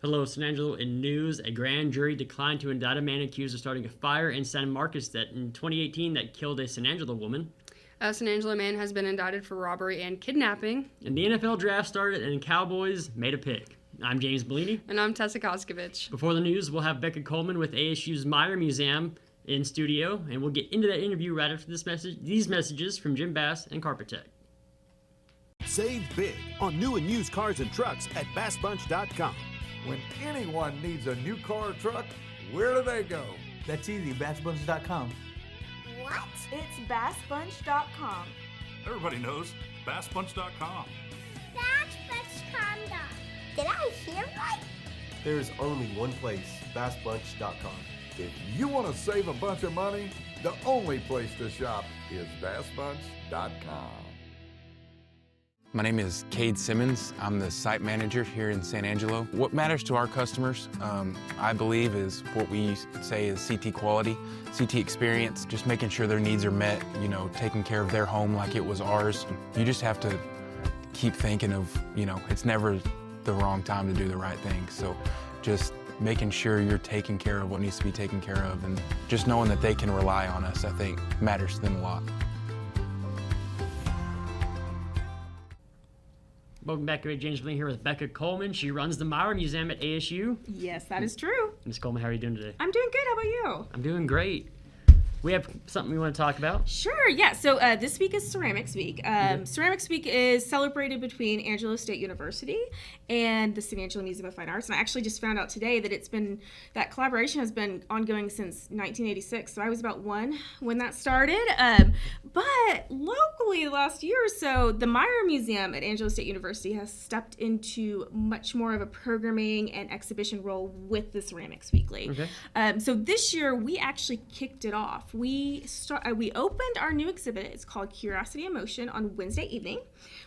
Hello, San Angelo. In news, a grand jury declined to indict a man accused of starting a fire in San Marcos that in 2018 that killed a San Angelo woman. San Angelo Man has been indicted for robbery and kidnapping. And the NFL draft started and Cowboys made a pick. I'm James Bouligny. And I'm Tessa Koskovich. Before the news, we'll have Becca Coleman with ASU's Meyer Museum in studio, and we'll get into that interview right after these messages from Jim Bass and Carpet Tech. Save big on new and used cars and trucks at BassBunch.com. When anyone needs a new car or truck, where do they go? That's easy, BassBunch.com. What? It's BassBunch.com. Everybody knows BassBunch.com. BassBunch.com. Did I hear right? There is only one place, BassBunch.com. If you want to save a bunch of money, the only place to shop is BassBunch.com. My name is Cade Simmons. I'm the site manager here in San Angelo. What matters to our customers, I believe, is what we say is CT quality, CT experience, just making sure their needs are met, taking care of their home like it was ours. You just have to keep thinking of, it's never the wrong time to do the right thing. So just making sure you're taking care of what needs to be taken care of, and just knowing that they can rely on us, I think, matters to them a lot. Welcome back, James Bouligny here with Becca Coleman. She runs the Meyer Museum at ASU. Yes, that is true. Ms. Coleman, how are you doing today? I'm doing good. How about you? I'm doing great. We have something we want to talk about. Sure, yeah. So this week is Ceramics Week. Ceramics Week is celebrated between Angelo State University and the San Angelo Museum of Fine Arts. And I actually just found out today that that collaboration has been ongoing since 1986. So I was about one when that started. But locally, the last year or so, the Meyer Museum at Angelo State University has stepped into much more of a programming and exhibition role with the Ceramics Weekly. Okay. So this year, we actually kicked it off. We opened our new exhibit. It's called Curiosity in Motion on Wednesday evening.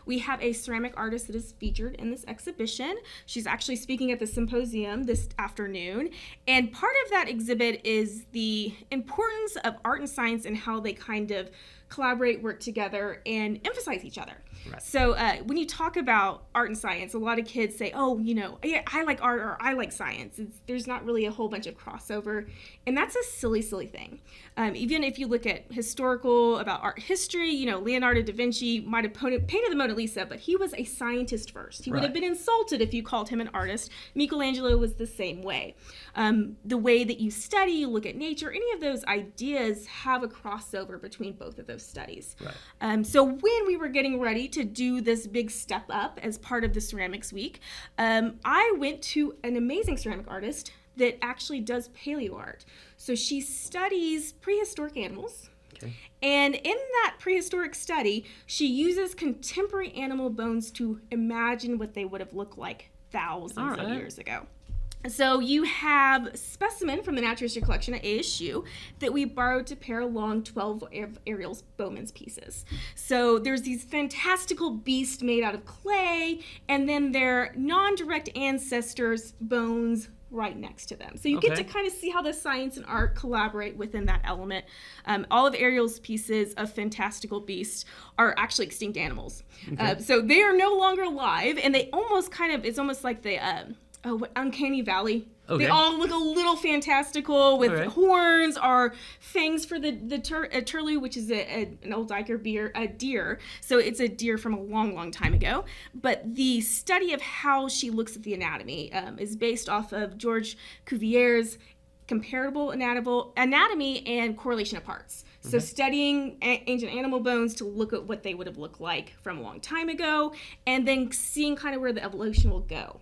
We have a ceramic artist that is featured in this exhibition. She's actually speaking at the symposium this afternoon. And part of that exhibit is the importance of art and science and how they kind of collaborate, work together, and emphasize each other. Right. So when you talk about art and science, a lot of kids say, yeah, I like art or I like science. There's not really a whole bunch of crossover. And that's a silly, silly thing. Even if you look at about art history, Leonardo da Vinci might have painted the Mona Lisa, but he was a scientist first. He would have been insulted if you called him an artist. Michelangelo was the same way. The way that you study, you look at nature, any of those ideas have a crossover between both of those studies. Right. So when we were getting ready to do this big step up as part of the Ceramics Week, I went to an amazing ceramic artist that actually does paleo art. So she studies prehistoric animals. Okay. And in that prehistoric study, she uses contemporary animal bones to imagine what they would have looked like thousands of years ago. So you have a specimen from the Natural History Collection at ASU that we borrowed to pair along 12 of Ariel Bowman's pieces. So there's these fantastical beasts made out of clay, and then their non-direct ancestors' bones right next to them. So you get to kind of see how the science and art collaborate within that element. All of Ariel's pieces of fantastical beasts are actually extinct animals. So they are no longer alive, and they almost it's almost like the Uncanny Valley. Okay. They all look a little fantastical with horns or fangs for the turtle, which is an old Diker deer. So it's a deer from a long, long time ago. But the study of how she looks at the anatomy is based off of George Cuvier's comparable anatomy and correlation of parts. So studying ancient animal bones to look at what they would have looked like from a long time ago, and then seeing kind of where the evolution will go.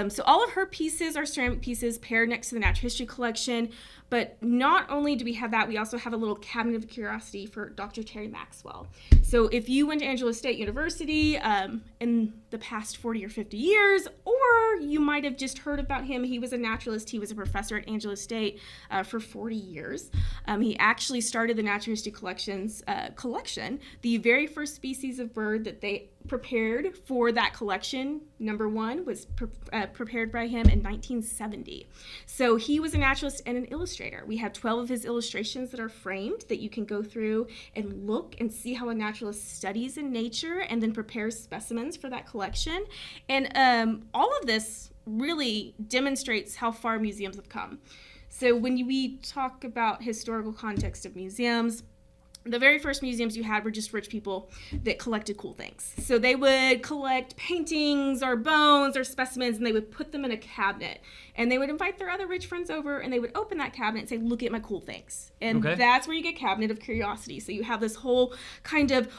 So all of her pieces are ceramic pieces paired next to the Natural History Collection. But not only do we have that, we also have a little cabinet of curiosity for Dr. Terry Maxwell. So if you went to Angelo State University in the past 40 or 50 years, or you might have just heard about him, he was a naturalist. He was a professor at Angelo State for 40 years. He actually started the Natural History collection. The very first species of bird that they prepared for that collection, number one, was prepared by him in 1970. So he was a naturalist and an illustrator. We have 12 of his illustrations that are framed that you can go through and look and see how a naturalist studies in nature and then prepares specimens for that collection. And all of this really demonstrates how far museums have come. So when we talk about historical context of museums, the very first museums you had were just rich people that collected cool things. So they would collect paintings or bones or specimens, and they would put them in a cabinet. And they would invite their other rich friends over, and they would open that cabinet and say, look at my cool things. And that's where you get Cabinet of Curiosity. So you have this whole kind of,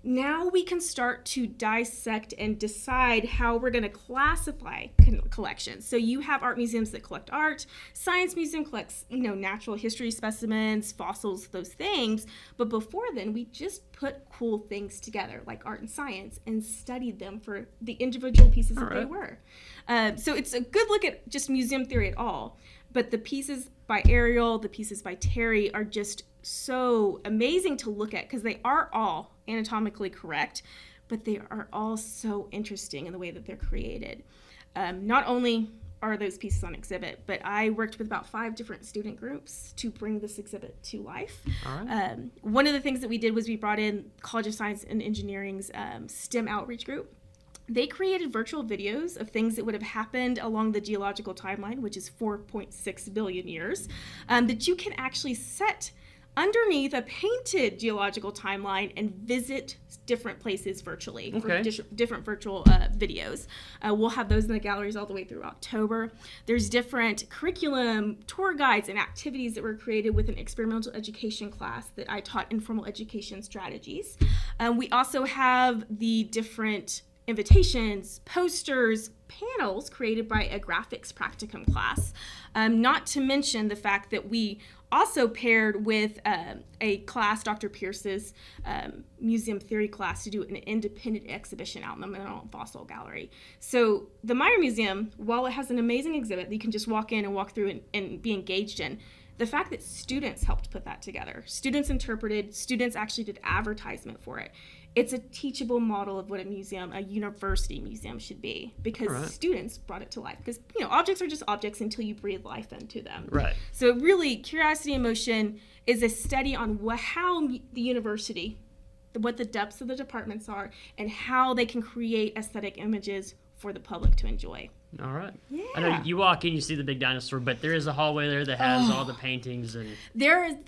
now we can start to dissect and decide how we're going to classify collections. So you have art museums that collect art, science museum collects, natural history specimens, fossils, those things. But before then, we just put cool things together, like art and science, and studied them for the individual pieces that they were. So it's a good look at just museum theory at all. But the pieces by Ariel, the pieces by Terry are just so amazing to look at because they are all anatomically correct, but they are all so interesting in the way that they're created. Not only are those pieces on exhibit, but I worked with about 5 different student groups to bring this exhibit to life. One of the things that we did was we brought in College of Science and Engineering's STEM outreach group. They created virtual videos of things that would have happened along the geological timeline, which is 4.6 billion years, that you can actually set underneath a painted geological timeline and visit different places virtually for different virtual videos. We'll have those in the galleries all the way through October. There's different curriculum, tour guides, and activities that were created with an experimental education class that I taught informal education strategies. We also have the different invitations, posters, panels created by a graphics practicum class. Not to mention the fact that we also paired with a class, Dr. Pierce's museum theory class, to do an independent exhibition out in the Mineral and Fossil Gallery. So the Meyer Museum, while it has an amazing exhibit that you can just walk in and walk through and be engaged in, the fact that students helped put that together, students interpreted, students actually did advertisement for it. It's a teachable model of what a museum, a university museum should be, because students brought it to life. Because, objects are just objects until you breathe life into them. So really, Curiosity in Motion is a study on how the university, what the depths of the departments are, and how they can create aesthetic images for the public to enjoy. All right. Yeah. I know you walk in, you see the big dinosaur, but there is a hallway there that has all the paintings.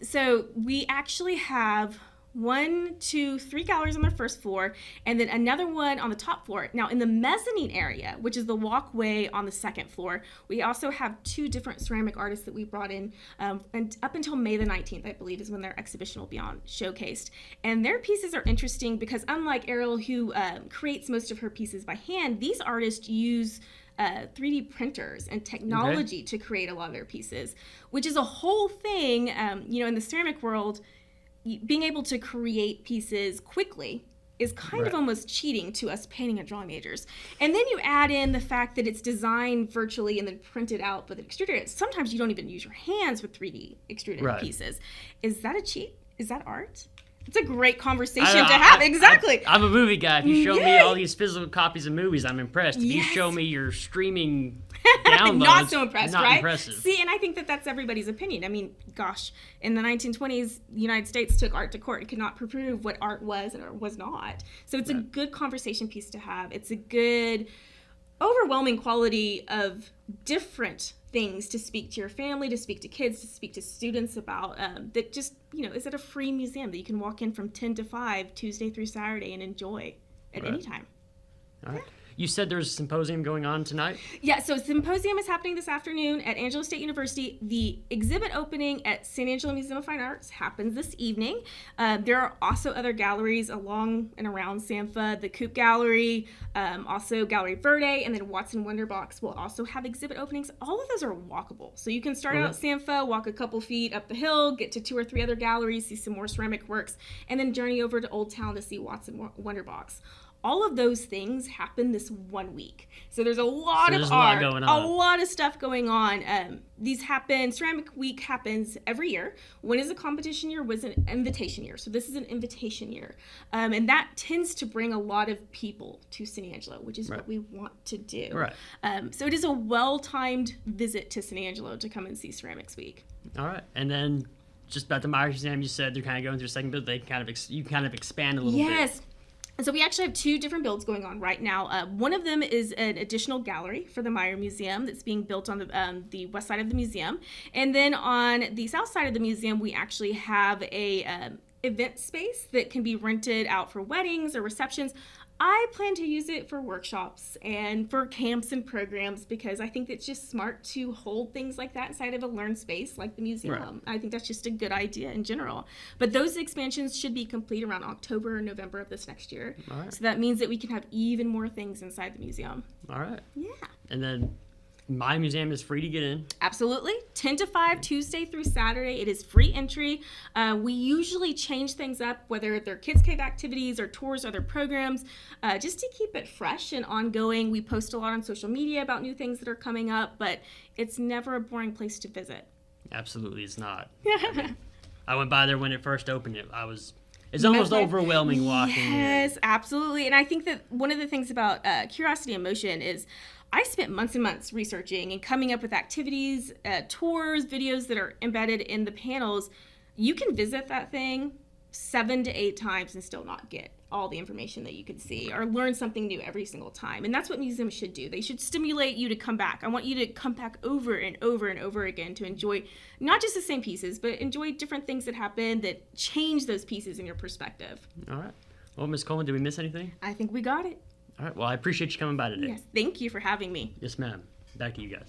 So we actually have 1, 2, 3 galleries on the first floor, and then another one on the top floor. Now, in the mezzanine area, which is the walkway on the second floor, we also have 2 different ceramic artists that we brought in, and up until May the 19th, I believe, is when their exhibition will be showcased. And their pieces are interesting because, unlike Ariel, who creates most of her pieces by hand, these artists use 3D printers and technology to create a lot of their pieces, which is a whole thing. In the ceramic world, being able to create pieces quickly is kind of almost cheating to us painting and drawing majors. And then you add in the fact that it's designed virtually and then printed out with an extruder. Sometimes you don't even use your hands with 3D extruded pieces. Is that a cheat? Is that art? It's a great conversation to have. Exactly. I'm a movie guy. If you show me all these physical copies of movies, I'm impressed. If you show me your streaming downloads, not so impressed, not right? Impressive. See, and I think that that's everybody's opinion. I mean, gosh, in the 1920s, the United States took art to court and could not prove what art was or was not. So it's a good conversation piece to have. It's a good, overwhelming quality of different things to speak to your family, to speak to kids, to speak to students about, that just, is it a free museum that you can walk in from 10 to 5, Tuesday through Saturday, and enjoy at any time. All right. You said there's a symposium going on tonight? Yeah, so symposium is happening this afternoon at Angelo State University. The exhibit opening at San Angelo Museum of Fine Arts happens this evening. There are also other galleries along and around Sanfa, the Coop Gallery, also Gallery Verde, and then Watson Wonderbox will also have exhibit openings. All of those are walkable. So you can start out at Sanfa, walk a couple feet up the hill, get to 2 or 3 other galleries, see some more ceramic works, and then journey over to Old Town to see Watson Wonderbox. All of those things happen this 1 week. So there's a lot of art, a lot of stuff going on. Ceramic Week happens every year. One is a competition year, one is an invitation year. So this is an invitation year. And that tends to bring a lot of people to San Angelo, which is what we want to do. So it is a well-timed visit to San Angelo to come and see Ceramics Week. All right. And then just about the Meyer Museum, you said they're kind of going through a second bit. You kind of expand a little bit. Yes. And so we actually have 2 different builds going on right now. One of them is an additional gallery for the Meyer Museum that's being built on the west side of the museum. And then on the south side of the museum, we actually have a event space that can be rented out for weddings or receptions. I plan to use it for workshops and for camps and programs because I think it's just smart to hold things like that inside of a learn space like the museum. Right. I think that's just a good idea in general. But those expansions should be complete around October or November of this next year. All right. So that means that we can have even more things inside the museum. All right. Yeah. And then my museum is free to get in. Absolutely. 10 to 5, Tuesday through Saturday. It is free entry. We usually change things up, whether they're Kids Cave activities or tours or other programs, just to keep it fresh and ongoing. We post a lot on social media about new things that are coming up, but it's never a boring place to visit. Absolutely, it's not. I went by there when it first opened. It's almost overwhelming walking. Yes, absolutely. And I think that one of the things about Curiosity in Motion is I spent months and months researching and coming up with activities, tours, videos that are embedded in the panels. You can visit that thing 7 to 8 times and still not get all the information that you could see or learn something new every single time. And that's what museums should do. They should stimulate you to come back. I want you to come back over and over and over again to enjoy not just the same pieces, but enjoy different things that happen that change those pieces in your perspective. All right. Well, Ms. Coleman, did we miss anything? I think we got it. All right. Well, I appreciate you coming by today. Yes. Thank you for having me. Yes, ma'am. Back to you guys.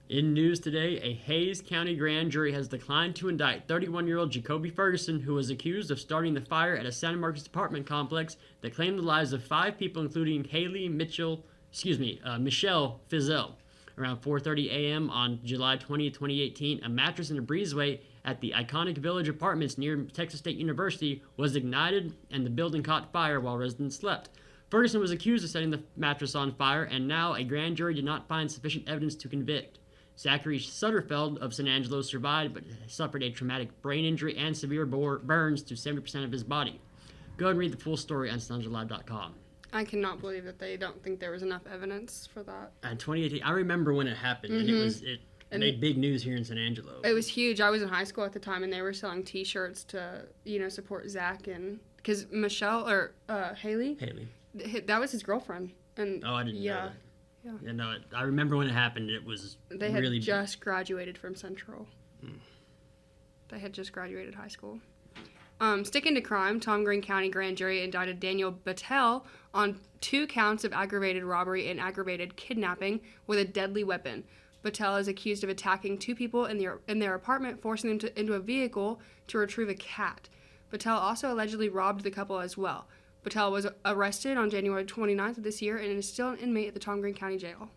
In news today, a Hayes County grand jury has declined to indict 31-year-old Jacoby Ferguson, who was accused of starting the fire at a Santa Marcos apartment complex that claimed the lives of 5 people, including Michelle Fizel. Around 4:30 a.m. on July 20, 2018, a mattress in a breezeway at the iconic Village Apartments near Texas State University was ignited and the building caught fire while residents slept. Ferguson was accused of setting the mattress on fire, and now a grand jury did not find sufficient evidence to convict. Zachary Sutterfeld of San Angelo survived but suffered a traumatic brain injury and severe burns to 70% of his body. Go ahead and read the full story on SanAngeloLive.com. I cannot believe that they don't think there was enough evidence for that. In 2018, I remember when it happened, and it made big news here in San Angelo. It was huge. I was in high school at the time, and they were selling T-shirts to, support Zach, and because Haley, that was his girlfriend. And I didn't know that. Yeah, no, I remember when it happened. It was they had really just graduated from Central. They had just graduated high school. Sticking to crime, Tom Green County grand jury indicted Daniel Battelle on 2 counts of aggravated robbery and aggravated kidnapping with a deadly weapon. Battelle is accused of attacking 2 people in their apartment, forcing them into a vehicle to retrieve a cat. Battelle also allegedly robbed the couple as well. Battelle was arrested on January 29th of this year and is still an inmate at the Tom Green County Jail.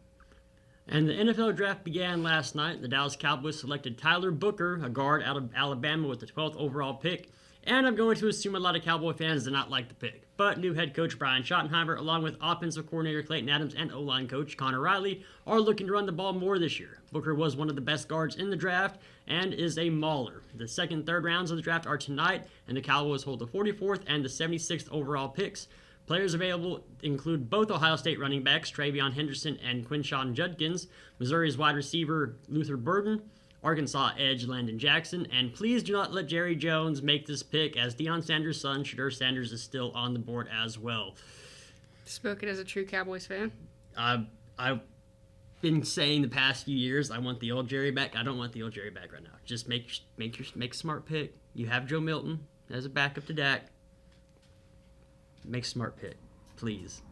And the NFL draft began last night. The Dallas Cowboys selected Tyler Booker, a guard out of Alabama, with the 12th overall pick. And I'm going to assume a lot of Cowboy fans did not like the pick. But new head coach Brian Schottenheimer, along with offensive coordinator Clayton Adams and O-line coach Connor Riley, are looking to run the ball more this year. Booker was one of the best guards in the draft and is a mauler. The second and third rounds of the draft are tonight, and the Cowboys hold the 44th and the 76th overall picks. Players available include both Ohio State running backs Travion Henderson and Quinshawn Judkins, Missouri's wide receiver Luther Burden, Arkansas edge Landon Jackson, and please do not let Jerry Jones make this pick, as Deion Sanders' son, Shedeur Sanders, is still on the board as well. Spoken as a true Cowboys fan. I've been saying the past few years, I want the old Jerry back. I don't want the old Jerry back right now. Just make a smart pick. You have Joe Milton as a backup to Dak. Make a smart pick, please.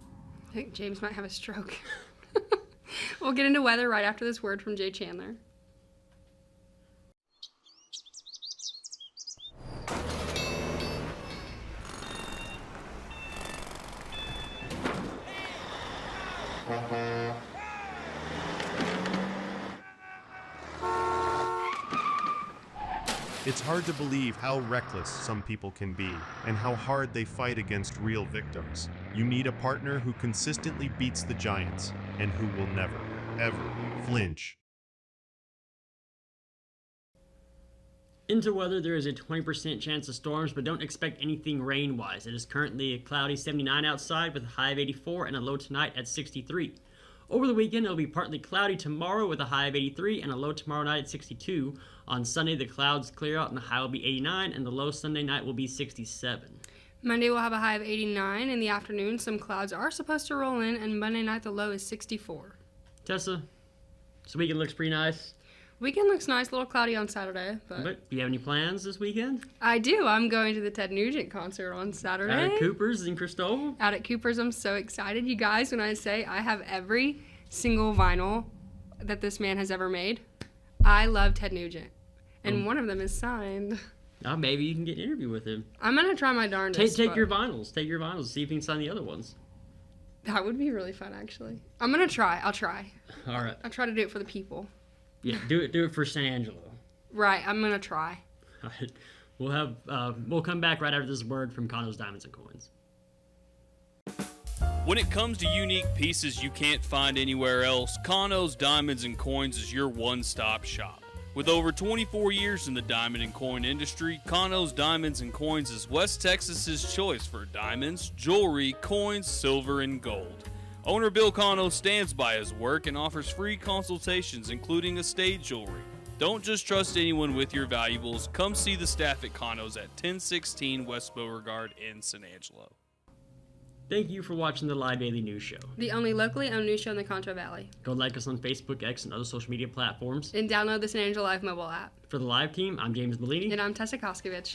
I think James might have a stroke. We'll get into weather right after this word from Jay Chandler. It's hard to believe how reckless some people can be and how hard they fight against real victims. You need a partner who consistently beats the giants and who will never, ever flinch. Into weather, there is a 20% chance of storms, but don't expect anything rain-wise. It is currently a cloudy 79 outside with a high of 84 and a low tonight at 63. Over the weekend, it'll be partly cloudy tomorrow with a high of 83 and a low tomorrow night at 62. On Sunday, the clouds clear out and the high will be 89, and the low Sunday night will be 67. Monday we'll have a high of 89. In the afternoon, some clouds are supposed to roll in, and Monday night the low is 64. Tessa, this weekend looks pretty nice. Weekend looks nice, a little cloudy on Saturday. But do you have any plans this weekend? I do. I'm going to the Ted Nugent concert on Saturday. Out at Cooper's in Cristobal? Out at Cooper's. I'm so excited. You guys, when I say I have every single vinyl that this man has ever made, I love Ted Nugent. And one of them is signed. Oh, maybe you can get an interview with him. I'm going to try my darndest. Take your vinyls. Take your vinyls. See if you can sign the other ones. That would be really fun, actually. I'm going to try. I'll try. All right. I'll try to do it for the people. Yeah, do it for San Angelo. Right, I'm going to try. All right. We'll come back right after this word from Condos, Diamonds, and Coins. When it comes to unique pieces you can't find anywhere else, Condos, Diamonds, and Coins is your one-stop shop. With over 24 years in the diamond and coin industry, Condos, Diamonds, and Coins is West Texas's choice for diamonds, jewelry, coins, silver, and gold. Owner Bill Cano stands by his work and offers free consultations, including estate jewelry. Don't just trust anyone with your valuables. Come see the staff at Cano's at 1016 West Beauregard in San Angelo. Thank you for watching the Live Daily News Show. The only locally owned news show in the Contra Valley. Go like us on Facebook, X, and other social media platforms. And download the San Angelo Live mobile app. For the live team, I'm James Bouligny. And I'm Tessa Koskovich.